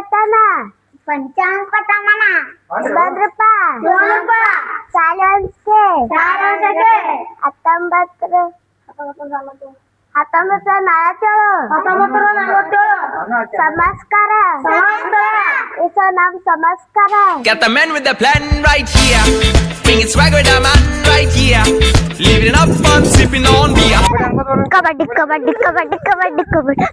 ಪಟ್ಟಣ ಪಂಚಾಂಗ ಪಟ್ಟಣ ಭದ್ರಪ್ಪ ಸಾಲಂಸ್ಕೆ 1947 ನಮಸ್ಕಾರ ಇಸೋ ನಮ್ ನಮಸ್ಕಾರ. Got the man with the plan right here. Bringing swag with the man right here. Living it up fun, sipping on beer. Kabaddi kabaddi kabaddi kabaddi kabaddi.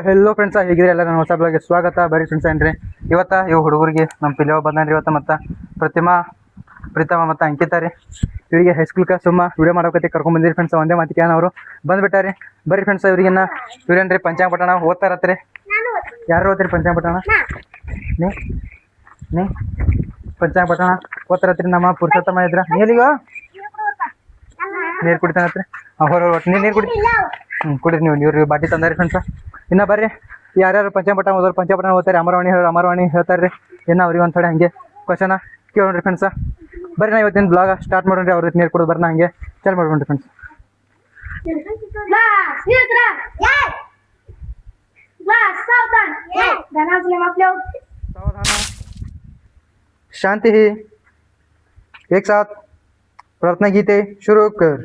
Hello friends, ಹೇಗಿದ್ರೆ ಎಲ್ಲ ನನ್ನ ಹೊಸ ಬ್ಲಾಗ್ಗೆ ಸ್ವಾಗತ. ಬರೀ ಫ್ರೆಂಡ್ಸ್ ಏನ್ರಿ, ಇವು ಹುಡುಗರಿಗೆ ನಮ್ಮ ಪಿಲಿಯೋ ಬಂದ್ರಿ ಇವತ್ತು. ಮತ್ತು ಪ್ರೀತಮ ಮತ್ತು ಅಂಕಿತಾ ರೀ, ಇವರಿಗೆ ಹೈಸ್ಕೂಲ್ಗೆ ವಿಡಿಯೋ ಮಾಡೋಕತ್ತೆ ಕರ್ಕೊಂಡ್ಬಂದಿರಿ ಫ್ರೆಂಡ್ಸ್. ಒಂದೇ ಮಾತಿಗೆ ಅವರು ಬಂದುಬಿಟ್ಟಾರೆ. ಬರ್ರಿ ಫ್ರೆಂಡ್ಸ್, ಇವ್ರೇನ್ರಿ ಪಂಚಾಂಗ ಪಟ್ಟಣ ಓದ್ತಾರತ್ರಿ. ಯಾರು ಓದ್ತೀರಿ ಪಂಚಾಂಗ ಪಟ್ಟಣ? ನೀ ಪಂಚಾಂಗ ಪಟ್ಟಣ ಓದ್ತಾರತ್ರಿ. ನಮ್ಮ ಪುರುಷೋತ್ತಮ ಇದ್ರ ನೀಲಿಗೋ ನೀರು ಕುಡಿತಾನತ್ರಿ. ಒಟ್ಟು ನೀರು ಕುಡಿ. ಕುಡಿರಿ ನೀವು. ನೀರು ಬಾಟಿ ತಂದಾರಿ ಫ್ರೆಂಡ್ಸ. ಇನ್ನು ಬರ್ರಿ, ಯಾರ್ಯಾರು ಪಂಚಾಂಗಪಟ್ಟಣ ಓದೋರು ಪಂಚಾಂಗಪಟ್ಟಣ ಓದ್ತಾರೆ, ಅಮರವಾಣಿ ಹೇಳ್ತಾರೆ. ಇನ್ನು ಅವ್ರಿಗೆ ಒಂದು ಥೋಡೆ ಹಂಗೆ ಕ್ವಶನ ಕೇಳೋಣ್ರಿ ಫ್ರೆಂಡ್ಸ. ಬರ್ರಿ, ನಾ ಇವತ್ತಿನ ಬ್ಲಾಗ್ ಸ್ಟಾರ್ಟ್ ಮಾಡೋಣ್ರಿ. ಅವ್ರ ನೀರು ಕೊಡೋದು ಬರ್ನ ಹಂಗೆ ಚಾಲು ಮಾಡ್ಕೊಂಡ್ರಿ ಫ್ರೆಂಡ್ಸ್. शांति ही एक साथ प्रार्थना गीते शुरू कर.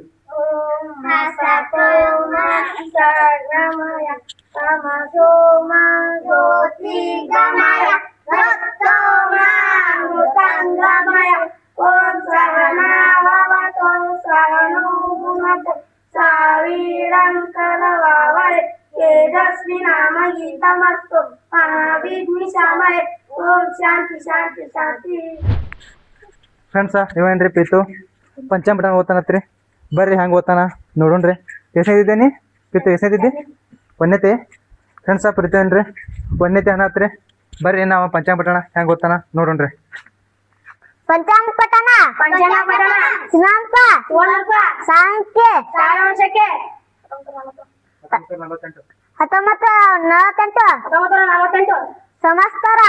ಫ್ರೆಂಡ್ಸ, ಇವೇನ್ರಿ ಪ್ರೀತು ಪಂಚಾಂಗಪಟ್ಟಣ ಓದ್ತಾನತ್ರಿ. ಬರ್ರಿ ಹೆಂಗೆ ಓದ್ತಾನ ನೋಡೋಣ್ರಿ. ಎಷ್ಟನೇದಿದ್ದೇನೆ ಪ್ರೀತು? ಎಷ್ಟನೇದಿದ್ದಿ? ಒಂದನೇತೆ ಫ್ರೆಂಡ್ಸ. ಪ್ರೀತು ಏನ್ರಿ ಒಂದನೇತೆ ಅನ್ನತ್ರಿ. ಬರ್ರಿ ನಾವು ಪಂಚಾಂಗಪಟ್ಟಣ ಹೆಂಗೆ ಓದ್ತಾನ ನೋಡೋಣ್ರಿ. ಪಂಚಾಂಗ ಪಟ್ಟಣ ಸಿನಾಂಪ ಸಾಂಖ್ಯ 1948 ಸಂವತ್ಸರ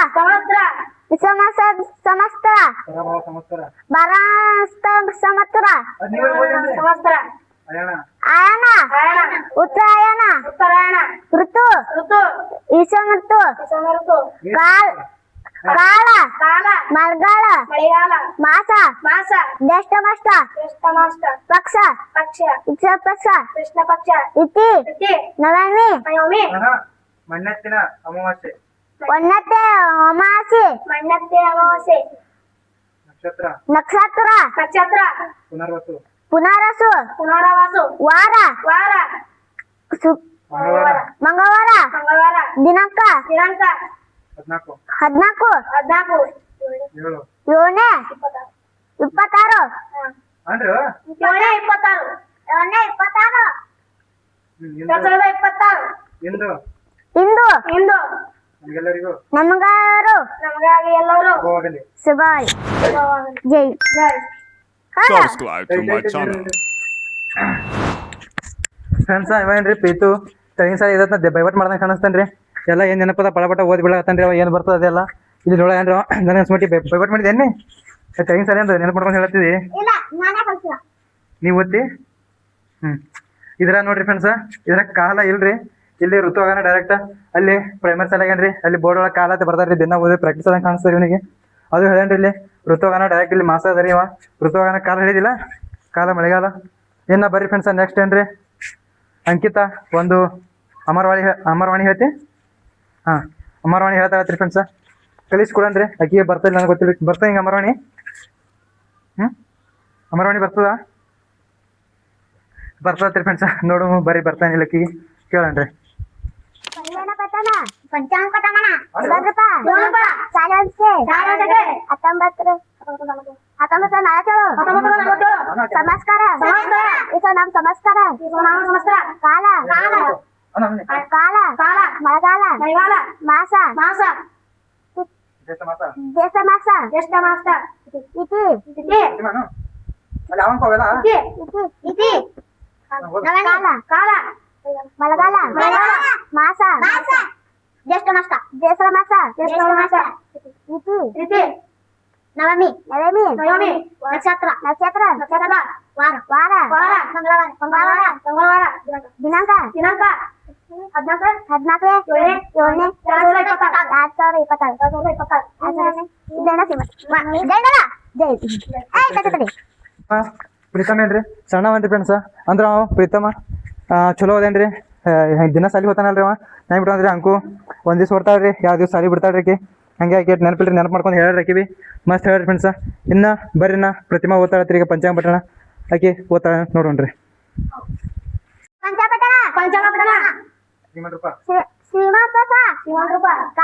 ಸಂವತ್ಸರ ಆಯನ ಉತ್ತರಾಯಣ ಋತು ಈಶಾನ ಋತು ಕಾಲ ಮಳೆಗಾಲ ಮಾಸ ಜ್ಯೇಷ್ಠ ಮಾಸ ಪಕ್ಷ ಕೃಷ್ಣ ಪಕ್ಷ ಇತಿ ನವಮಿ ಒನ್ನತೆ ಅಮಾವಾಸ್ಯೆ ನಕ್ಷತ್ರ ಪುನರಸು ವಾರ ಮಂಗಳವಾರ ದಿನಾಂಕ 14 7 26 ಇಂದು ನಮಗಾರು ಸುಬಾಯ್ ಜೈ. Subscribe to my channel. Friends, ಇವೇನ್ರಿ ಪ್ರೀತು ತೆಗಿನ ಸಾಲ ಇದನ್ನ ಬೈಬಟ್ ಮಾಡ್ದಂಗೆ ಕಾಣಿಸ್ತಾನ್ರಿ. ಎಲ್ಲ ಏನು ನೆನಪದ ಪಳಪಟ ಓದಿ ಬಿಡತ್ತಾನ್ರಿ. ಅವ ಏನು ಬರ್ತದೆ ಅದೆಲ್ಲ ಇಲ್ಲಿ ನೋಡ ಏನ್ರಿ ನನಗೆ ಅನ್ಸ್ಮಟ್ಟಿ ಬೈಬಟ್ ಮಾಡಿದ್ದೇನೆ. ತೆಗಿನ ಸಾಲ ಅಂದ್ರೆ ನೆನಪು ಮಾಡ್ಕೊಂಡು ಹೇಳ್ತಿದ್ದಿ ನೀವು ಓದ್ತಿ. ಇದ್ರ ನೋಡ್ರಿ ಫ್ರೆಂಡ್ಸ, ಇದ್ರ ಕಾಲ ಇಲ್ರಿ. ಇಲ್ಲಿ ಋತು ಆಗೋಣ ಡೈರೆಕ್ಟ್ ಅಲ್ಲಿ ಪ್ರೈಮರಿ ಸಾಲಾಗೇನ್ರಿ. ಅಲ್ಲಿ ಬೋರ್ಡ್ ಒಳಗೆ ಕಾಲ ಅಂತ ಬರ್ತಾರ್ರಿ. ದಿನ ಓದಿ ಪ್ರಾಕ್ಟೀಸ್ ಆದಂಗೆ ಕಾಣಿಸ್ತಾರೆ ಇವನಿಗೆ. ಅದು ಹೇಳೇನ್ರಿ ಇಲ್ಲಿ ಋತು ಆಗೋಣ ಡೈರೆಕ್ಟ್ ಇಲ್ಲಿ ಮಾಸ ಅದ ರೀ. ಇವ ಋತು ಆಗೋಣ ಕಾಲ ಹೇಳಿದಿಲ್ಲ, ಕಾಲ ಮಳೆಗಾಲ. ಇನ್ನು ಬರ್ರಿ ಫ್ರೆಂಡ್ಸ, ನೆಕ್ಸ್ಟ್ ಏನ್ರಿ ಅಂಕಿತಾ ಒಂದು ಅಮರವಾಣಿ ಹೇಳ್ತಿ. ಅಮರವಾಣಿ ಹೇಳ್ತಾಳತ್ರಿ ಫ್ರೆಂಡ್ಸ. ಕಲಿಸ್ಕೊಡನ್ರಿ. ಅಕ್ಕಿಗೆ ಬರ್ತದೆ ನನಗೆ ಗೊತ್ತಿಲ್ಲ. ಬರ್ತಾ ಹಿಂಗೆ ಅಮರವಾಣಿ ಅಮರವಾಣಿ ಬರ್ತದತ್ರಿ ಫ್ರೆಂಡ್ಸ. ನೋಡು ಬರ್ರಿ ಬರ್ತಾನಿಲ್ಲ ಅಕ್ಕಿಗೆ ಕೇಳನ್ರಿ. ಪಂಚಾಂಗ ಪಟ್ಟಣ ಭದ್ರಪ್ಪ ಸಾಲಂಸ್ಕೆ 1947 ನಮಸ್ಕಾರ ಇಸೋ ನಮ್ ನಮಸ್ಕಾರ. ಕಾಲ ಮಳೆಗಾಲ ಮಾಸ ಜ್ಯೇಷ್ಠ ಮಾಸ ಇತಿ ಕಾಲ ಮಳೆಗಾಲ ಮಾಸ ಜ್ಯೇಷ್ಠ ಮಾಸ ಇತಿ ನವಮಿ ನಕ್ಷತ್ರ ನಕ್ಷತ್ರ ನಕ್ಷತ್ರ ವಾರ ವಾರ ವಾರ ಮಂಗಳವಾರ ಮಂಗಳವಾರ ಮಂಗಳವಾರ ದಿನಾಂಕ ದಿನಾಂಕ 14 ಏಳನೇ 2026 ಪ್ರೀತಮ್ ಏನ್ರಿ ಸಣ್ಣವನ್ರಿ ಫ್ರೆಂಡ್ಸ ಅಂದ್ರೆ ಅವ ಪ್ರೀತಮ ಚಲೋ ಅದೇನ್ರಿ ದಿನ ಸಾಲಿ ಹೋತಾನಲ್ರಿ ಅವ ನಾನು ಬಿಟ್ಟು ಅಂದ್ರೆ ಅಂಕು ಒಂದು ದಿವ್ಸ ಹೊಡ್ತಾಳ್ರಿ ಯಾವ ದಿವ್ಸ ಸಾಲಿ ಬಿಡ್ತಾಳ್ರಿ ಆಕಿ ಹಂಗೆ ಆಕಿ ನೆನಪಿಲ್ರಿ ನೆನಪು ಮಾಡ್ಕೊಂಡು ಹೇಳ್ರಿ ಆಕಿ ಬಿ ಮಸ್ತ್ ಹೇಳ್ರಿ ಫ್ರೆಂಡ್ಸ ಇನ್ನು ಬರ್ರಿ ನಾ ಪ್ರತಿಮಾ ಓದ್ತಾಳತ್ರಿ ಈಗ ಪಂಚಾಂಗ ಪಟ್ಟಣ ಆಕಿ ಓದ್ತಾಳ ನೋಡೋಣ್ರಿ ಪಂಚಪಟನ ಪಂಚಪಟನ ಶ್ರೀಮಂತ ಶ್ರೀಮಂತ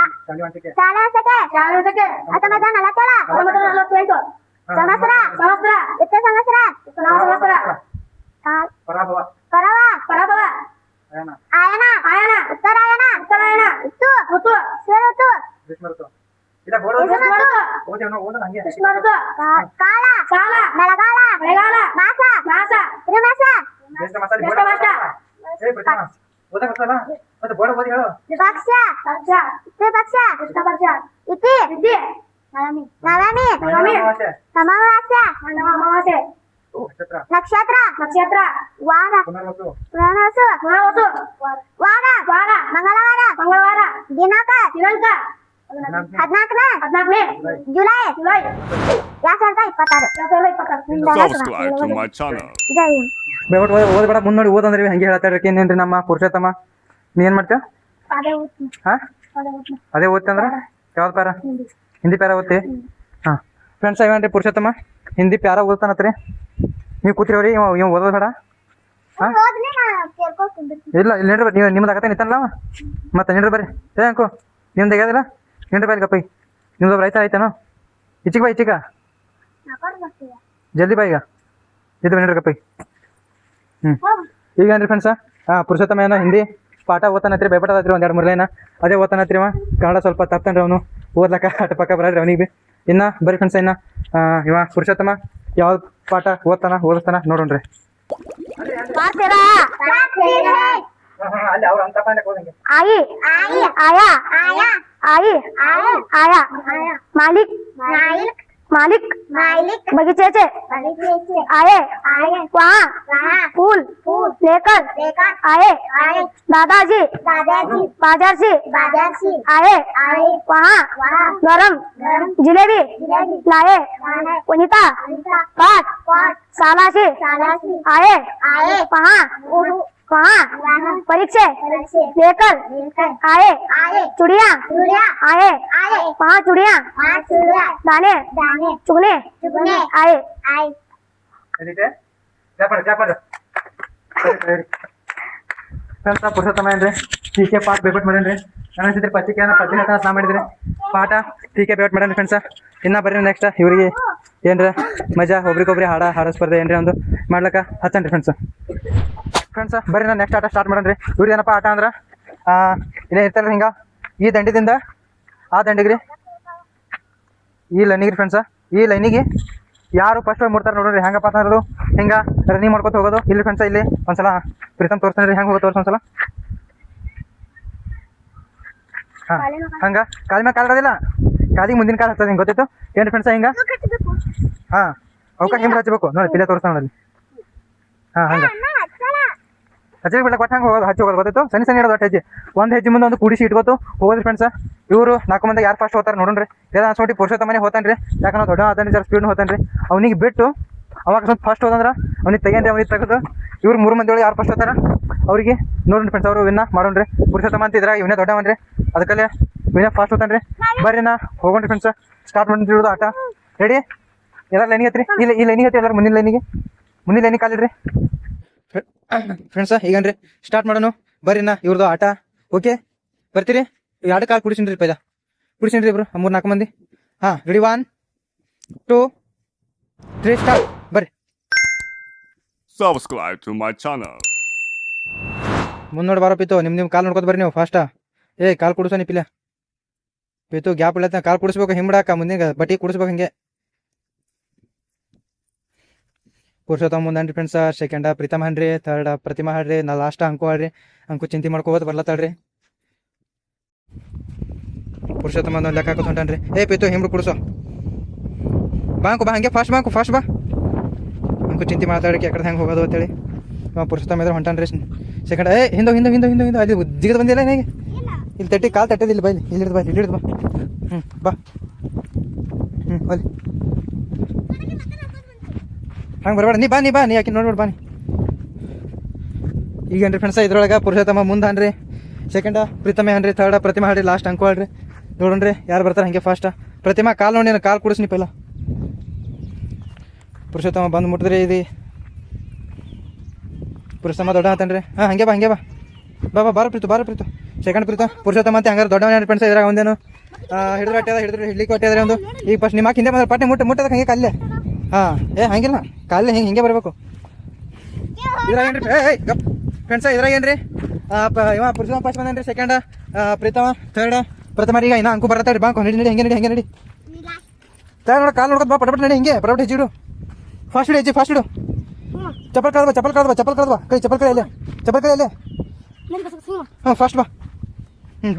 ಶಾಲಾಸಕ್ಕೆ ಶಾಲಾಸಕ್ಕೆ 1947 ಸಂವತ್ಸರ ಸಂವತ್ಸರ ವಿತ್ತ ಸಂವತ್ಸರ ಸಂವತ್ಸರ ಪರಾಭವ ಪರವ ಪರಭವ ಆಯನ ಆಯನ ಉತ್ತರಾಯಣ ಉತ್ತರಾಯಣ ಋತು ಋತು ಋತು ಇಲ್ಲ ಕಾಲ ಕಾಲ ಮಳೆಗಾಲ ಮಳೆಗಾಲ ಮಾಸ ಮಾಸ ತ್ರಿಮಾಸ ಪಕ್ಷ ಪಕ್ಷ ತ್ರಿಪಕ್ಷ ಕೃಷ್ಣಪಕ್ಷ ಇತಿ ಇತಿ ನವಮಿ ನವಮಿ ಅಮಾವಾಸ್ಯ ಅಮಾವಾಸ್ಯೆ ನಕ್ಷತ್ರ ನಕ್ಷತ್ರ ವಾರ ಪುನರ್ವಸು ಪುನರ್ವಸು ವಾರ ವಾರ ಮಂಗಳವಾರ ಮಂಗಳವಾರ ದಿನಾಂಕ ದಿನಾಂಕ 14ನೇ July July 2026 Subscribe to my channel. ಬೇಡ ಓದ್ಬೇಡ ಮುಂದೆ ನೋಡಿ ಓದಂದ್ರಿ ಹಂಗೆ ಹೇಳ್ತಾಳ್ರಿ ಏನೇನ್ರಿ ನಮ್ಮ ಪುರುಷೋತ್ತಮ ನೀ ಏನ್ ಮಾಡ್ತೇವ ಹಾ ಅದೇ ಓದ್ತಂದ್ರ ಯಾವ್ದು ಪ್ಯಾರ ಹಿಂದಿ ಪ್ಯಾರ ಓದ್ತಿ ಹಾ ಫ್ರೆಂಡ್ಸ್ ಇವೇನ್ರಿ ಪುರುಷೋತ್ತಮ ಹಿಂದಿ ಪ್ಯಾರ ಓದ್ತಾನತ್ರಿ ನೀವು ಕೂತಿರೋರಿ ಇವ್ ಓದೋದು ಬೇಡ ಹಾ ಇಲ್ಲ ಇಲ್ಲಿ ನೋಡ್ರಿ ನೀವು ನಿಮ್ದು ಆಗತ್ತೆ ನಿಂತಲ್ಲ ಮತ್ತೆ ನೋಡ್ರಿ ಬರ್ರಿ ಏ ಅಂಕು ನಿಮ್ದು ಆಗ್ಯಾದಿಲ್ಲ ನೋಡ್ರಿ ಬಾಯ್ ಗಪ್ಪೈ ನಿಮ್ದು ರೈತ ಆಯ್ತಾನೋ ಈಚಿಗೆ ಬಾ ಈಚಿಗ ಜಲ್ದಿ ಬಾ ಈಗ ಇದು ನೋಡ್ರಿ ಗಪ್ಪೈ ಈಗ ಏನ್ರಿ ಫ್ರೆಂಡ್ಸ ಪುರುಷೋತ್ತಮ ಏನೋ ಹಿಂದಿ ಪಾಠ ಓದ್ತಾನತ್ರಿ ಭಯಪಟ್ಟದ್ರಿ ಒಂದ್ 2-3 ಲೈನ ಅದೇ ಓದ್ತಾನತ್ರಿ ಅವ ಕನ್ನಡ ಸ್ವಲ್ಪ ತಪ್ತಾನ್ರಿ ಅವನು ಓದ್ಲಕ್ಕ ಅಟ ಪಕ್ಕ ಬರಲ್ರಿ ಅವನಿಗೆ ಬಿ ಇನ್ನ ಬರೀ ಫ್ರೆಂಡ್ಸ ಇನ್ನ ಇವ ಪುರುಷೋತ್ತಮ ಯಾವ್ದು ಪಾಠ ಓದಿಸ್ತಾನ ನೋಡೋಣ್ರಿ आई आया आया आई आया मालिक मालिक मालिक मालिक बगीचे आए वहाँ फूल लेकर आए दादाजी बाजार से आए वहाँ गरम जिलेबी लाए वनिता पाठ शाला से आए वहाँ परीक्षा लेकर आए चुड़िया आए वहाँ चुड़िया दाने चुगने आए ಫ್ರೆಂಡ್ಸ ಪುರುಷೋತ್ತಮ ಏನ್ರಿ ಟೀಕೆ ಪಾಠ ಬೇಬಟ್ ಮಾಡೇನ್ರಿ ನನ್ನ ಅನ್ಸಿದ್ರಿ ಪತ್ರಿಕೆ ನಾ ಮಾಡಿದ್ರಿ ಪಾಠ ಟೀಕೆ ಬೇಬಟ್ ಮಾಡೇನ್ರಿ ಫ್ರೆಂಡ್ಸ ಇನ್ನ ಬರ್ರಿ ನೆಕ್ಸ್ಟ್ ಇವ್ರಿಗೆ ಏನ್ರ ಮಜಾ ಒಬ್ರಿಗೊಬ್ರಿ ಹಾಡ ಸ್ಪರ್ಧೆ ಏನ್ರಿ ಒಂದು ಮಾಡ್ಲಕ್ಕ ಹಚ್ಚನ್ರಿ ಫ್ರೆಂಡ್ಸ ಬರ್ರಿ ನಾನು ನೆಕ್ಸ್ಟ್ ಆಟ ಸ್ಟಾರ್ಟ್ ಮಾಡನ್ರಿ ಇವ್ರಿಗೆ ಏನಪ್ಪ ಆಟ ಅಂದ್ರೆ ಇಲ್ಲೇ ಇರ್ತಲ್ರಿ ಹಿಂಗ ಈ ದಂಡಿದಿಂದ ಆ ದಂಡಿಗ್ರಿ ಈ ಲೈನಿಗೆ ಫ್ರೆಂಡ್ಸ ಈ ಲೈನಿಗೆ ಯಾರು ಫಸ್ಟ್ ಮುಡ್ತಾರೆ ನೋಡ್ರಿ ಹೆಂಗಪ್ಪ ಅಂತಂದ್ರು ಹಿಂಗ ರನ್ನಿಂಗ್ ಮಾಡ್ಕೊತ ಹೋಗೋದು ಇಲ್ಲಿ ಫ್ರೆಂಡ್ಸ ಇಲ್ಲಿ ಒಂದ್ಸಲ ಪ್ರೀತಮ್ ತೋರಿಸ್ತಾನೆ ರೀ ಹೆಂಗೆ ಹೋಗೋ ತೋರಿಸ್ ಒಂದ್ಸಲ ಹಾಂ ಹಂಗ ಕಾಲ ಮ್ಯಾಗ ಕಾಲ್ ಇಡೋದಿಲ್ಲ ಕಾಲಿಗೆ ಮುಂದಿನ ಕಾಲು ಹಚ್ಚೋದು ಹಿಂಗೆ ಗೊತ್ತಿತ್ತು ಏನು ಫ್ರೆಂಡ್ಸ ಹಿಂಗ ಹಾಂ ಅವಕಾಶ ಹಿಂಗೆ ಹಚ್ಚಬೇಕು ನೋಡಿ ಪಿಲೆ ತೋರಿಸ್ತಾನೆ ನೋಡಿ ಹಾಂ ಹಂಗೆ ಹಚ್ಚಿ ಬಿಡಕ್ಕೆ ಒಟ್ಟು ಹಂಗೆ ಹೋಗೋದು ಹಚ್ಚಿ ಹೋಗೋದು ಗೊತ್ತಿತ್ತು ಸಣ್ಣ ಇಡೋದು ಒಟ್ಟು ಹೆಜ್ಜೆ ಒಂದು ಹೆಜ್ಜೆ ಮುಂದೆ ಒಂದು ಕೂಡಿಸಿ ಇಟ್ಕೋತು ಹೋಗೋದು ಫ್ರೆಂಡ್ಸ ಇವರು 4 ಮಂದಿ ಯಾರು ಫಸ್ಟ್ ಹೋಗ್ತಾರೆ ನೋಡ್ರಿ ಎಲ್ಲ ಅನ್ಸೋಟಿ ಪುರುಷೋತ್ತಮನೇ ಹೋತಾನೆ ರೀ ಯಾಕಂದ್ರೆ ದೊಡ್ಡ ಆತಾನೆ ಜರ ಸ್ಪೀಡ್ ಹೋತಾನೆ ರೀ ಅವ್ನಿಗೆ ಬಿಟ್ಟು ಅವಾಗ ಸ್ವಲ್ಪ ಫಸ್ಟ್ ಹೋದಂದ್ರೆ ಅವ್ನಿಗೆ ತೆಗೇನ್ರಿ ಅವ್ನಿಗೆ ತೆಗೆದು ಇವ್ರು 3 ಮಂದಿ ಒಳಗೆ ಯಾರು ಫಸ್ಟ್ ಹೋಗ್ತಾರ ಅವ್ರಿಗೆ ನೋಡ್ರಿ ಫ್ರೆಂಡ್ಸ್ ಅವರು ವಿನ್ನ ಮಾಡೋಣ್ರಿ ಪುರುಷೋತ್ತಮ ಅಂತಿದ್ರ ಇವನೇ ದೊಡ್ಡವನ್ರಿ ಅದಕ್ಕಲ್ಲೇ ಇವನೇ ಫಾಸ್ಟ್ ಹೋತಾನೆ ರೀ ಬರ್ರಿ ನಾ ಹೋಗೋಣ್ರಿ ಫ್ರೆಂಡ್ಸ್ ಸ್ಟಾರ್ಟ್ ಮಾಡಿದ್ರು ಆಟ ರೆಡಿ ಎಲ್ಲ ಲೈನಿಗೆ ಹತ್ರಿ ಇಲ್ಲ ಈ ಲೈನಿಗೆ ಹತ್ತಿ ಎಲ್ಲರೂ ಮುಂದಿನ ಲೈನಿಗೆ ಕಾಲಿಡ್ರಿ ಫ್ರೆಂಡ್ಸ ಈಗನ್ರಿ ಸ್ಟಾರ್ಟ್ ಮಾಡೋಣ ಬರ್ರಿ ನಾ ಇವ್ರದ್ದು ಆಟ ಓಕೆ ಬರ್ತೀರಿ ಎರಡು ಕಾಲು ಕುಡಿಸಿನ್ರಿ ಪೈಲ ಕುಡಿಸಿನ್ರಿ ಇಬ್ರು 3-4 ಮಂದಿ ಹಾಂ ರೆಡಿ 1 2 3 ಸ್ಟಾರ್ಟ್ ಬರ್ರಿ Subscribe to my channel. ಮುಂದೆ ನೋಡಿ ಬಾರೋ ಪೀತು ನಿಮ್ಮ ಕಾಲು ನೋಡ್ಕೊತ ಬರ್ರಿ ನೀವು ಫಾಸ್ಟಾ ಕಾಲು ಕುಡಿಸೋ ನಿಪ್ಪಿಲ್ಲ ಪೀತು ಗ್ಯಾಪ್ ಇಲ್ಲ ಕಾಲು ಕುಡಿಸ್ಬೇಕು ಹಿಂಬಿಡಾಕ ಮುಂದಿನ ಬಟ್ಟಿ ಕುಡಿಸ್ಬೇಕು ಹಿಂಗೆ ಪುರುಷೋತ್ತಮ ಮುಂದನ್ರಿ ಫ್ರೆಂಡ್ಸ ಸೆಕೆಂಡ ಪ್ರೀತಮ್ ಹನ್ರಿ ಥರ್ಡ್ ಪ್ರತಿಮಾ ಹಾಡ್ರಿ ನಾ ಲಾಸ್ಟ್ ಅಂಕು ಹಾಡ್ರಿ ಅಂಕು ಚಿಂತೆ ಮಾಡ್ಕೋಬೋದು ಬರ್ಲತ್ತಾಳ್ರಿ ಪುರುಷೋತ್ತಮ ಒಂದು ಲೆಕ್ಕ ಹಾಕೋತ ಹೊಂಟಾನ್ರಿ ಪೀತು ಹಿಂಬ್ರು ಕುಡಿಸೋ ಬಾ ಹಂಗೆ ಫಾಸ್ಟ್ ಬಾ ಅಂಕು ಚಿಂತೆ ಮಾತಾಡಕ್ಕೆ ಯಾಕಡೆ ಹೆಂಗೆ ಹೋಗೋದು ಅಂತೇಳಿ ಪುರುಷೋತ್ತಮ ಇದ್ರೆ ಹೊಂಟಾನ್ರಿ ಸೆಕೆಂಡ್ ಹಿಂದೋ ಅಲ್ಲಿ ಜಿಗದ್ ಬಂದಿಲ್ಲ ನನಗೆ ಇಲ್ಲಿ ತಟ್ಟಿ ಕಾಲು ತಟ್ಟದಿಲ್ಲ ಬಾ ಇಲ್ಲಿ ಹಿಡಿದು ಬಾ ಬಾ ಅಲ್ಲಿ ಹಂಗೆ ಬರಬೇಡ ನೀ ಬಾ ನೀ ಯಾಕೆ ನೋಡ್ಬೇಡ ಬಾ ನೀ ಈಗೇನ್ರಿ ಫ್ರೆಂಡ್ಸ ಇದ್ರೊಳಗೆ ಪುರುಷೋತ್ತಮ ಮುಂದೆ ಅನ್ರಿ ಸೆಕೆಂಡ ಪ್ರೀತಮೆ ಅನ್ರಿ ಥರ್ಡ ಪ್ರತಿಮಾ ಹಾಡ್ರಿ ಲಾಸ್ಟ್ ಅಂಕು ಹೇಳ್ರಿ ನೋಡೋಣ್ರಿ ಯಾರು ಬರ್ತಾರೆ ಹಂಗೆ ಫಾಸ್ಟ ಪ್ರತಿಮಾ ಕಾಲು ನೋಡಿ ನಾನು ಕಾಲು ಕುಡಿಸ್ನಿ ಪೈಲ ಪುರುಷೋತ್ತಮ ಬಂದು ಮುಟ್ಟಿದ್ರಿ ಇದು ಪುರುಷೋತ್ತಮ ದೊಡ್ಡ ಆತನ್ರಿ ಹಂಗೆ ಬಾ ಬಾರ ಪ್ರೀತು ಸೆಕೆಂಡ್ ಪ್ರೀತು ಪುರುಷೋತ್ತಮ ಅಂತ ಹಂಗಾರೆ ದೊಡ್ಡವನೇ ಫ್ರೆಂಡ್ಸ್ ಇದ್ರಾಗ ಒಂದೇನು ಹಿಡಿದ್ರೆ ಹಿಡ್ಲಿಕ್ಕೆ ಹೊಟ್ಟೆ ಒಂದು ಈಗ ಫಸ್ಟ್ ನಿಮ್ಮ ಹಿಂದೆ ಬಂದ್ರೆ ಪಾಟಿ ಮುಟ್ಟದಕ್ಕೆ ಹಂಗೆ ಕಲ್ಲೇ ಹಂಗಿಲ್ಲ ಕಾಲೇ ಹಿಂಗೆ ಬರಬೇಕು ಇದ್ರಾಗ ಏನ್ರಿ ಗಪ್ ಫ್ರೆಂಡ್ಸ ಇದ್ರಾಗ ಏನ್ರಿ ಇವ ಪುರುಷೋತ್ತಮ ಫಸ್ಟ್ ಬಂದೇನ್ರಿ ಸೆಕೆಂಡ್ ಪ್ರೀತಮ ಥರ್ಡ್ ಪ್ರಥಮ ಈಗ ಇನ್ನೂ ಅಂಕು ಬರತ್ತಾಡ್ರಿ ಬಾ ನಡಿ ಹಂಗೆ ನಡಿ ತಾ ನೋಡ ಕಾಲು ನೋಡ್ಕೊತ ಬಾ ಪಟಪಟ್ ನಡಿ ಹಿಂಗೆ ಪಟಪಟ್ ಹೆಚ್ಚಿಡು ಫಾಸ್ಟ್ ಇಡು ಚಪ್ಪಲ್ ಕಳ್ದ ಕೈ ಚಪ್ಪಲ್ ಕೈ ಅಲ್ಲೇ ಫಾಸ್ಟ್ ಬಾ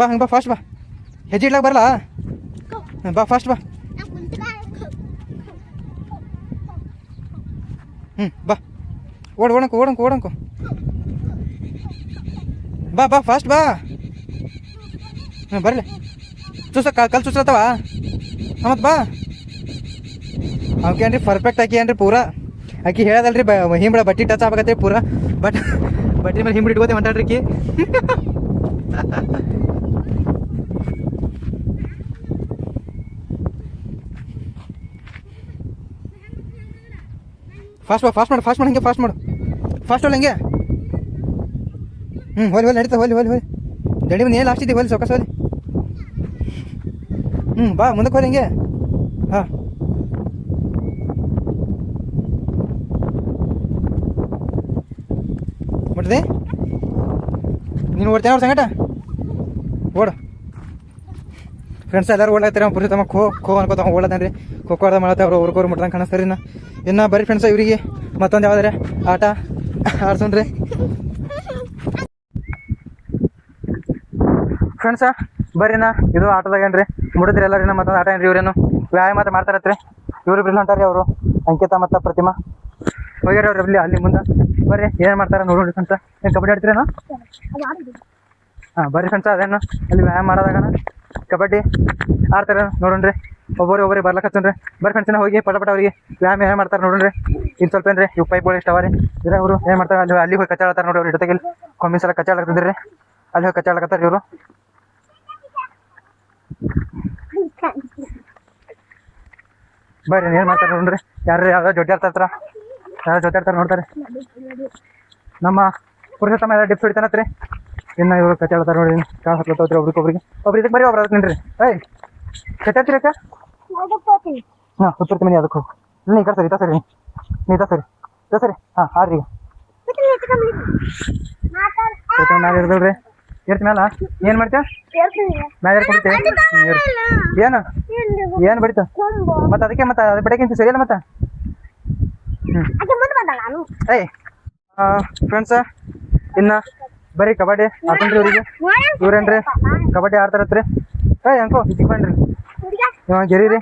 ಹಂಗೆ ಬಾ ಫಾಸ್ಟ್ ಬಾ ಹೆಜ್ಜೆ ಇಡ್ಲಾಕ ಬರಲ್ಲ ಬಾ ಫಾಸ್ಟ್ ಬಾ ಬಾ ಓಡಂಕು ಬಾ ಫಾಸ್ಟ್ ಬಾ ಬರಲಿ ಕಲ್ ಚೂಸ್ಲತ್ತವ ಮತ್ತು ಬಾ ಅವಕ್ಕೇನ್ರಿ ಪರ್ಫೆಕ್ಟ್ ಆಕಿ ಏನ್ರಿ ಪೂರಾ ಆಕಿ ಹೇಳದಲ್ರಿ ಹಿಂಬಳ ಬಟ್ಟೆ ಟಚ್ ಆಗತ್ತೆ ಪೂರಾ ಬಟ್ಟೆ ಮೇಲೆ ಹಿಂಬಡಿ ಇಟ್ಕೋತೆ ಹೊಂಟಾಡ್ರಿ ಆಕಿ ಫಾಸ್ಟ್ ಮಾಡು ಹಂಗೆ ಫಾಸ್ಟ್ ಹಂಗೆ ಹೋಲಿ ನಡೀತಾ ಹೋಲಿ ದಡಿ ಬಂದು ಏನು ಲಾಸ್ಟ್ ಇದೆ ಹೋಲಿ ಸೊಕಸ್ ಹೋಲಿ ಬಾ ಮುಂದಕ್ಕೆ ಹೋಲಿ ಹಿಂಗೆ ಮುಟ್ದೆ ನೀನು ಓಡ್ತೇನೆ ಅವ್ರ ಸಂಗಟ ಓಡು ಫ್ರೆಂಡ್ಸ್ ಎಲ್ಲರೂ ಓಡ್ಲಾಗ್ತಾರೆ ಅವ್ನು ಪುರುಷೋತ್ತಮ ಖೋ ಅನ್ಕೋತ ಓಡತಾನ್ರಿ ಖೋ ಅರ್ಧ ಮಾಡತ್ತೆ ಅವ್ರು ಅವ್ರಿಗೋರು ಮುಟ್ದಂಗೆ ಕಾಣಿಸ್ತಾರೆ ಇನ್ನು ಬರೀ ಫ್ರೆಂಡ್ಸ ಇವರಿಗೆ ಮತ್ತೊಂದು ಯಾವ್ದಾರೆ ಆಟ ಆಡ್ಸೋಣ್ರಿ ಫ್ರೆಂಡ್ಸ ಬರ್ರಿನ ಇದು ಆಟದಾಗೇನ್ರಿ ಮುಡಿದ್ರಿ ಎಲ್ಲರಿನ ಮತ್ತೊಂದು ಆಟ ಏನ್ರಿ ಇವ್ರೇನು ವ್ಯಾಯಾಮ ಮಾಡ್ತಾರತ್ರಿ ಇವ್ರು ಬಿಲ್ ಹೊಂಟಾರಿ ಅವರು ಅಂಕಿತ ಮತ್ತು ಪ್ರತಿಮಾ ಹೋಗ್ಯಾರ ಅವ್ರು ಅಲ್ಲಿ ಮುಂದೆ ಬರ್ರಿ ಏನು ಮಾಡ್ತಾರೆ ನೋಡೋಣ ಫ್ರೆಂಡ್ಸ ಏನು ಕಬಡ್ಡಿ ಆಡ್ತೀರೇನು ಬರ್ರಿ ಫ್ರೆಂಡ್ಸ ಅದೇನು ಅಲ್ಲಿ ವ್ಯಾಯಾಮ ಮಾಡೋದಾಗನ ಕಬಡ್ಡಿ ಆಡ್ತಾರೆ ನೋಡೋಣ್ರಿ ಒಬ್ಬರಿಗೆ ಬರ್ಲಕತ್ತನ್ರಿ ಬರ್ರಿ ಫ್ರೆಂಡ್ಸಿನ ಹೋಗಿ ಪಟ ಅವ್ರಿಗೆ ವ್ಯಾಯಾಮ ಮಾಡ್ತಾರೆ ನೋಡೋಣ್ರಿ ಇದು ಸ್ವಲ್ಪ ಏನ್ರಿ ಇವು ಪೈಪ್ಗಳು ಇಷ್ಟ ಅವರಿ ಇದ್ರಾಗ ಅವರು ಏನು ಮಾಡ್ತಾರೆ ಅಲ್ಲಿ ಹೋಗಿ ಕಚ್ಚಾಡ್ತಾರೆ ನೋಡಿ ಅವ್ರು ಜೊತೆಗೆ ಕೊಮ್ಮಿ ಸಲ ಕಚ್ಚಾಡ್ತಿದ್ರಿ ಅಲ್ಲಿ ಹೋಗಿ ಕಚ್ಚಾಡ್ಕತ್ತಾರೆ ಇವರು ಬರ್ರಿ ಏನು ಮಾಡ್ತಾರೆ ನೋಡ್ರಿ ಯಾರು ಯಾವ್ದೋ ಜೊತೆ ನೋಡ್ತಾರೆ ನಮ್ಮ ಪುರುಷೋತ್ತಮ ಎಲ್ಲ ಡಿಪ್ಸ್ ಹಿಡಿತಾನತ್ರಿ ಇನ್ನು ಇವರು ಕಚ್ಚಾಡ್ತಾರೆ ನೋಡಿ ಕಾಳು ಹತ್ಲತ್ತವ್ರಿ ಒಬ್ರಿಗೆ ಇದಕ್ಕೆ ಬರ್ರಿ ಒಬ್ರು ಅದಕ್ಕೆ ನಿನ್ರಿ ಕಚ್ಚಾಡ್ತೀರಿ ಅಕ್ಕ ಉತ್ತರ ಮನೆ ಅದಕ್ಕೆ ಹೋಗಿ ಇಲ್ಲ ಈ ಕಡೆ ಸರಿ ಸರಿ ಆಡ್ರಿ ಈಗ ನಾನು ಇರ್ದಲ್ರಿ ಇರ್ತಿ ಮ್ಯಾಲ ಏನು ಮಾಡ್ತೇವೆ ಮ್ಯಾಲೆ ಕೊಡ್ತೇವೆ ಏನು ಬಡಿತ ಮತ್ತೆ ಅದಕ್ಕೆ ಅದು ಬಿಡಕ್ಕಿಂತ ಸರಿಯಲ್ಲ ಮತ್ತೆ ಫ್ರೆಂಡ್ಸ ಇನ್ನು ಬರೀ ಕಬಡ್ಡಿ ಆಡ್ತೇನ್ರಿ ಇವ್ರಿಗೆ ಇವ್ರೇನ್ರಿ ಕಬಡ್ಡಿ ಆಡ್ತಾರತ್ರಿ ಅಂಕೋ ಇದಕ್ಕೆ ಬನ್ರಿ ಗೆರೀರಿ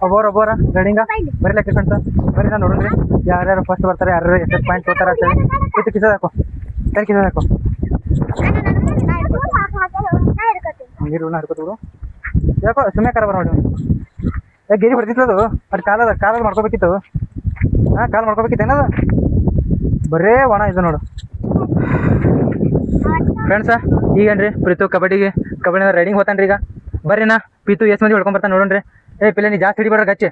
ಒಬ್ಬರ ರನ್ನಿಂಗ ಬರೀಲಕ್ಕೆ ಫ್ರೆಂಡ್ಸ ಬರೀ ನಾನು ನೋಡ್ರಿ ಯಾರ್ಯಾರು ಫಸ್ಟ್ ಬರ್ತಾರೆ ಯಾರು ಎಷ್ಟು ಪಾಯಿಂಟ್ ತೊಗೊತಾರೆ ಅಂತೇಳಿ ಕಿಸೋದಾಕೋ ಸರಿ ಕಿಸೋದಾಕೋ ನೀರು ಹಿಡ್ಕೋತವ್ರು ಯಾಕೋ ಸುಮ್ಮನೆ ಕರ ಬರ ನೋಡಿ ಗೆರಿ ಹೊಡ್ತಿತ್ತು ಅದು ಕಾಲದ ಮಾಡ್ಕೋಬೇಕಿತ್ತು ಕಾಲು ಮಾಡ್ಕೋಬೇಕಿತ್ತು ಏನದ ಬರೇ ಒಣ ಇದು ನೋಡು ಫ್ರೆಂಡ್ಸ ಈಗೇನ್ರಿ ಪ್ರೀತು ಕಬಡ್ಡಿ ರೈಡಿಂಗ್ ಹೋತಾನ್ರಿ ಈಗ ಬರ್ರಿನಾ ಪ್ರೀತು ಎಷ್ಟು ಮಂದಿ ಹೊಡ್ಕೊಂಬರ್ತಾನೆ ನೋಡೋಣ್ರಿ ಪಿಲ್ಲ ನೀ ಜಾಸ್ತಿ ಹಿಡಿಬೇಡ್ರಿ ಗಚ್ಚಿ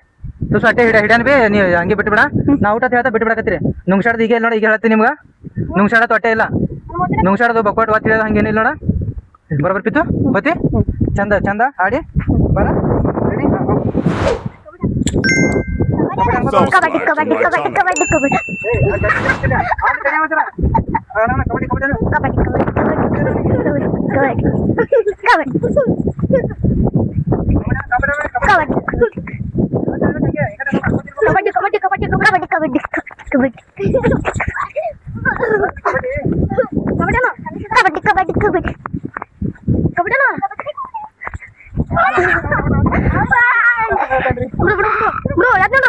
ತುಸು ಅಟ್ಟೆ ಹಿಡ್ಯಾನ ಬಿ ನೀವು ಹಂಗೆ ಬಿಟ್ಬಿಡ ನಾ ಊಟ ಹೇಳ್ತಾ ಬಿಟ್ಬಿಡಕತ್ತೀರಿ ನುಂಗ್ಸಾಡ್ದು ಈಗ ನೋಡಿ ಈಗ ಹೇಳ್ತೀನಿ ನಿಮ್ಗೆ ನುಂಗ್ಸಾಡತ್ತು ಹೊಟ್ಟೆ ಇಲ್ಲ ನುಂಗ್ಸಾಡೋದು ಬಕ್ವಾಟ್ ಒತ್ತಿ ಹೇಳೋದು ಹಂಗೇನಿಲ್ಲ ನೋಡ ಬರೋಬರ್ ಪಿತ್ತು ಬತ್ತಿ ಚಂದ ಆಡಿ ಬರ ರೆಡಿ Bro, lihat dulu.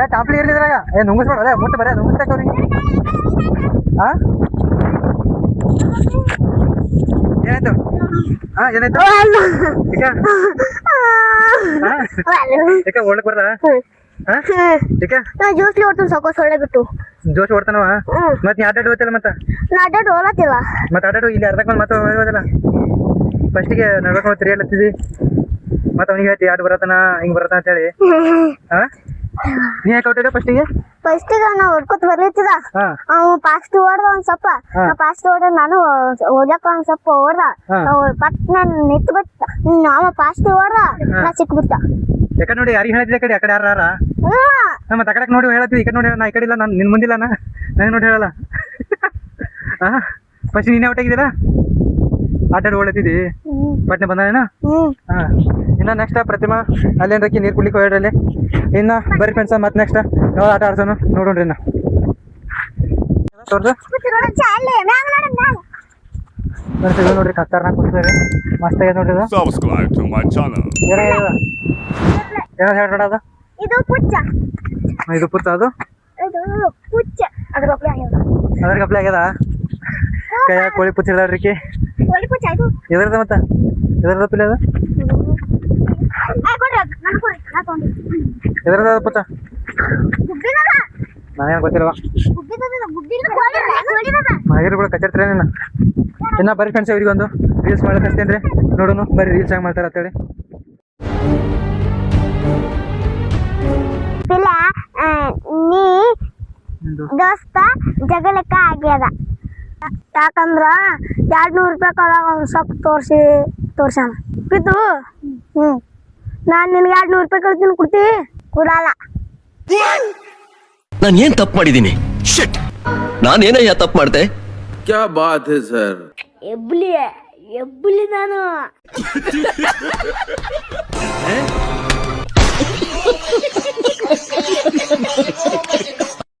ಟಾಂಪ್ಲಿ ಇರ್ಲಿದ್ರಾಗ ನುಂಗಿಸ್ಬೇಡ ಮುಟ್ಟು ಬರೇ ನುಂಗಿಸ್ತಾಕ ಅವ್ರಿಗೆ ಹಾಂ ಏನಾಯ್ತು ಏನಾಯ್ತು ಈಗ ಓಡ್ಲಕ್ ಬರ್ದ ಈಗ ಜ್ಯೂಸ್ಲಿ ಹೊಡ್ತು ಸಾಕು ಸೊಳ್ಳೆ ಬಿಟ್ಟು ಜೋಶ್ ಓಡ್ತಾನವ ಮತ್ತೆ ನೀ ಆಟಾಡಿ ಹೋಗ್ತಿಲ್ಲ ಮತ್ತೆ ನಾ ಅಡ್ಡಾಡ್ ಹೋಲತ್ತಿಲ್ಲ ಮತ್ತೆ ಆಟಾಡು ಇಲ್ಲಿ ಅರ್ಧಕ್ಕೆ ಬಂದು ಮತ್ತೆ ಹೋಗೋದಿಲ್ಲ ಫಸ್ಟಿಗೆ ನಡ್ಬೇಕು ನೋಡಿ ತಿರುಗಾಡ್ಲತ್ತಿದ್ದಿ ಮತ್ತೆ ಅವ್ನಿಗೆ ಹೇಳ್ತಿ ಆಟ ಬರತ್ತಾನ ಹಿಂಗೆ ಬರತ್ತಾನ ಅಂತೇಳಿ ಹಾಂ ನೀ ಯಾಕೆ ಹೊಟ್ಟಿದ್ದೆ ಫಸ್ಟಿಗೆ ನಾ ಹೊಡ್ಕೊತ ಬರ್ಲಿತ್ತಿದ ಅವ್ ಫಾಸ್ಟ್ ಓಡ್ದ ಒಂದ್ ಸ್ವಲ್ಪ ಫಾಸ್ಟ್ ಓಡ ನಾನು ಓದ್ಲಕ್ಕ ಒಂದ್ ಸ್ವಲ್ಪ ಓಡ್ದ ಪಟ್ ನಾನು ನಿಂತು ಬಿಟ್ಟ ಅವ ಫಾಸ್ಟ್ ಓಡ್ದ ನಾ ಸಿಕ್ಬಿಟ್ಟ ಯಾಕಡೆ ನೋಡಿ ಯಾರಿಗೆ ಹೇಳಿದ್ದೆ ಕಡೆ ಆ ಕಡೆ ಯಾರ ಮತ್ತೆ ಆ ಕಡೆ ನೋಡಿ ಹೇಳತ್ತಿ ಈ ಕಡೆ ನೋಡಿ ನಾ ಈ ಕಡೆ ಇಲ್ಲ ನಾನು ನಿನ್ನ ಮುಂದಿಲ್ಲ ನನಗೆ ನೋಡಿ ಹೇಳಲ್ಲ ಹಾಂ ಫಸ್ಟ್ ನೀನೇ ಹೊಟ್ಟಾಗಿದ್ದೀರಾ ಆಟಾಡಿ ಓಡತ್ತಿದ್ದಿ ಪಟ್ನೆ ಬಂದಾನೇನ ಹಾಂ ಇನ್ನು ನೆಕ್ಸ್ಟ್ ಪ್ರತಿಮಾ ಅಲ್ಲೇನಕ್ಕೆ ನೀರು ಕುಡ್ಲಿಕ್ಕೆ ಹೋಗ್ರಿ ಇನ್ನು ಬರ್ರಿ ಫ್ರೆಂಡ್ಸ ಮತ್ತೆ ನೆಕ್ಸ್ಟ್ ಯಾವ ಆಟ ಆಡ್ಸೋನು ನೋಡೋಣ್ರಿ ಇನ್ನು ತೋರ್ದು ನೋಡ್ರಿ ಕತ್ತಾರ ಕೊಡ್ತಾರೆ ಮಸ್ತ್ ಆಗ್ಯದ ನೋಡ್ರಿ ಇದು Subscribe to my channel. ಏನೋ ಹೇಳ್ರಿ ಅದು ಇದು ಪುಚ್ಚ ಇದು ಪುತ್ತ ಅದು ಇದು ಪುಚ್ಚ ಅದ್ರ ಅದ್ರ ಗಪ್ಲೆ ಆಗ್ಯದ ಕೈಯಾಗ ಕೋಳಿ ಪುಚ್ಚ ಇದಾಳ್ರಿಕಿ ಪುಚ್ಚ ಇದು ಎದ್ರದ ಮತ್ತೆ ಎದ್ರದ ಪಿಲ್ಲ ಅದು ಎದ್ರದ ಪುಚ್ಚ ನಾನೇನು ಗೊತ್ತಿಲ್ವಾ ಹಾಗಿರ್ ಕೂಡ ಕಚ್ಚಿರ್ತೀರ ನೀನು ಇನ್ನ ಬರ್ರಿ ಫ್ರೆಂಡ್ಸ್ ಇವ್ರಿಗೆ ಒಂದು ರೀಲ್ಸ್ ಮಾಡಕ್ಕೆ ಹಚ್ತೇನೆ ರೀ ನೋಡೋಣ ಬರ್ರಿ ರೀಲ್ಸ್ ಹೆಂಗೆ ಮಾಡ್ತಾರೆ ಅಂತೇಳಿ ದೋಸ್ತ ಜಗಳಕ್ಕ ಆಗ್ಯದ ಯಾಕಂದ್ರ 200 ರೂಪಾಯಿ ಕೊಡಾಗ ಒಂದ್ ಸ್ವಲ್ಪ ತೋರ್ಸಾನ ಇದು ನಾನ್ ನಿನ್ಗೆ 200 ರೂಪಾಯಿ ಕಳ್ತೀನಿ ಕೊಡ್ತಿ ಕೊಡಲ್ಲ ನಾನು ಏನ್ ತಪ್ಪು ಮಾಡಿದ್ದೀನಿ ಶಿಟ್ ನಾನೇನಯ್ಯ ತಪ್ಪು ಮಾಡ್ದೆ क्या बात है सर ಎಬ್ಬುಲಿ ನಾನು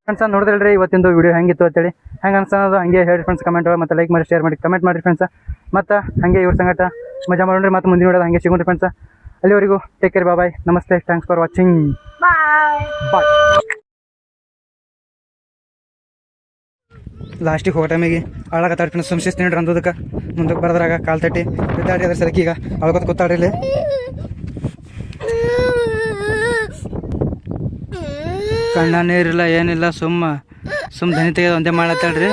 ಫ್ರೆಂಡ್ಸ್ ನೋಡಿದ್ರಲ್ರಿ ಇವತ್ತಿಂದು ವಿಡಿಯೋ ಹೆಂಗಿತ್ತು ಅಂತೇಳಿ ಹೆಂಗೆ ಅನ್ಸೋದು ಹಂಗೆ ಹೇಳಿ ಫ್ರೆಂಡ್ಸ್ ಕಮೆಂಟ್ ಒಳಗೆ ಮತ್ತೆ ಲೈಕ್ ಮಾಡಿ ಶೇರ್ ಮಾಡಿ ಕಮೆಂಟ್ ಮಾಡಿರಿ ಫ್ರೆಂಡ್ಸ್ ಮತ್ತು ಹಾಗೆ ಇವ್ರ ಸಂಗಟ ಮಜಾ ಮಾಡೋಣ್ರಿ ಮತ್ತೆ ಮುಂದಿನ ನೋಡೋದು ಹಾಗೆ ಸಿಗೋಣ್ರಿ ಫ್ರೆಂಡ್ಸ್ ಅಲ್ಲಿವರೆಗೂ ಟೇಕ್ ಕೇರ್ ಬಾಯ್ ನಮಸ್ತೆ ಥ್ಯಾಂಕ್ಸ್ ಫಾರ್ ವಾಚಿಂಗ್ ಬಾಯ್ ಬಾಯ್ ಲಾಸ್ಟಿಗೆ ಹೋಗೋ ಟೈಮಿಗೆ ಅಳಗತ್ತಾಡಿ ಫ್ರೆಂಡ್ಸ್ ಸಂಶಿಸ್ತೀನಿ ನೋಡ್ರಿ ಅಂದದಕ್ಕೆ ಮುಂದಕ್ಕೆ ಬರೋದ್ರಾಗ ಕಾಲು ತಟ್ಟಿ ಬಿದ್ದಾಡಿ ಅದ್ರ ಸಲಕ್ಕೆ ಈಗ ಅಳ್ಕೊತ ಕೂತಾಡ್ರಿ ಇಲ್ಲಿ ಕಣ್ಣ ನೀರಿಲ್ಲ ಏನಿಲ್ಲ ಸುಮ್ಮ ದನಿ ತೆಗೆದು ಒಂದೇ ಮಾಡತ್ತಾಳ್ರಿ